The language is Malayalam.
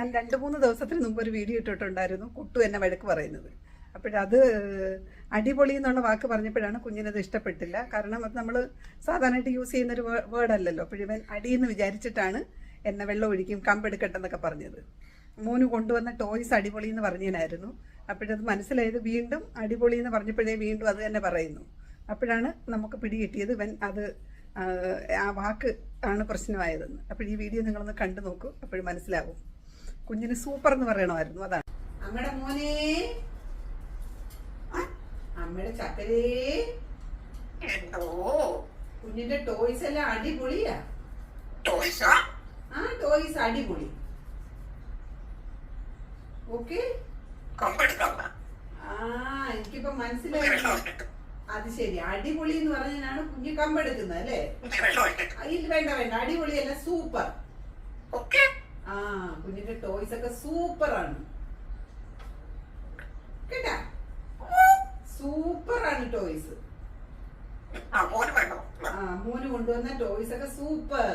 ഞാൻ 2-3 ദിവസത്തിന് മുമ്പ് ഒരു വീഡിയോ ഇട്ടിട്ടുണ്ടായിരുന്നു കുട്ടു എന്നെ വഴക്ക് പറയുന്നത്. അപ്പോഴത് അടിപൊളി എന്നുള്ള വാക്ക് പറഞ്ഞപ്പോഴാണ് കുഞ്ഞിനത് ഇഷ്ടപ്പെട്ടില്ല. കാരണം അത് നമ്മൾ സാധാരണയായിട്ട് യൂസ് ചെയ്യുന്നൊരു വേർഡല്ലല്ലോ. അപ്പോഴിവൻ അടിയെന്ന് വിചാരിച്ചിട്ടാണ് എന്നെ വെള്ളം ഒഴിക്കും കമ്പെടുക്കട്ടെന്നൊക്കെ പറഞ്ഞത്. മോന് കൊണ്ടുവന്ന ടോയ്സ് അടിപൊളി എന്ന് പറഞ്ഞതിനായിരുന്നു. അപ്പോഴത് മനസ്സിലായത് വീണ്ടും അടിപൊളി എന്ന് പറഞ്ഞപ്പോഴേ വീണ്ടും അത് തന്നെ പറയുന്നു. അപ്പോഴാണ് നമുക്ക് പിടികിട്ടിയത് ഇവൻ അത് ആ വാക്ക് ആണ് പ്രശ്നമായതെന്ന്. അപ്പോൾ ഈ വീഡിയോ നിങ്ങളൊന്ന് കണ്ടു നോക്കൂ, അപ്പോഴും മനസ്സിലാവും. കുഞ്ഞിന് സൂപ്പർ എന്ന് പറയണമായിരുന്നു. അതാണ് അമ്മയുടെ മോനെ, അമ്മയുടെ ചക്കരേ. കുഞ്ഞിന്റെ ടോയ്സ് എല്ലാം അടിപൊളിയാ. ആ ടോയ്സ് അടിപൊളി. ഓക്കെ, ആ എനിക്കിപ്പോ മനസ്സിലായി. അത് ശരി, അടിപൊളി എന്ന് പറഞ്ഞാണ് കുഞ്ഞ് കമ്പെടുക്കുന്നത് അല്ലേ? ഇല്ല, വേണ്ട വേണ്ട, അടിപൊളിയല്ല, സൂപ്പർ. ആ കുഞ്ഞിന്റെ ടോയ്സ് ഒക്കെ സൂപ്പറാണ് കേട്ടാ, സൂപ്പറാണ് ടോയ്സ്. ആ മോന് കൊണ്ടുവന്ന ടോയ്സ് ഒക്കെ സൂപ്പർ.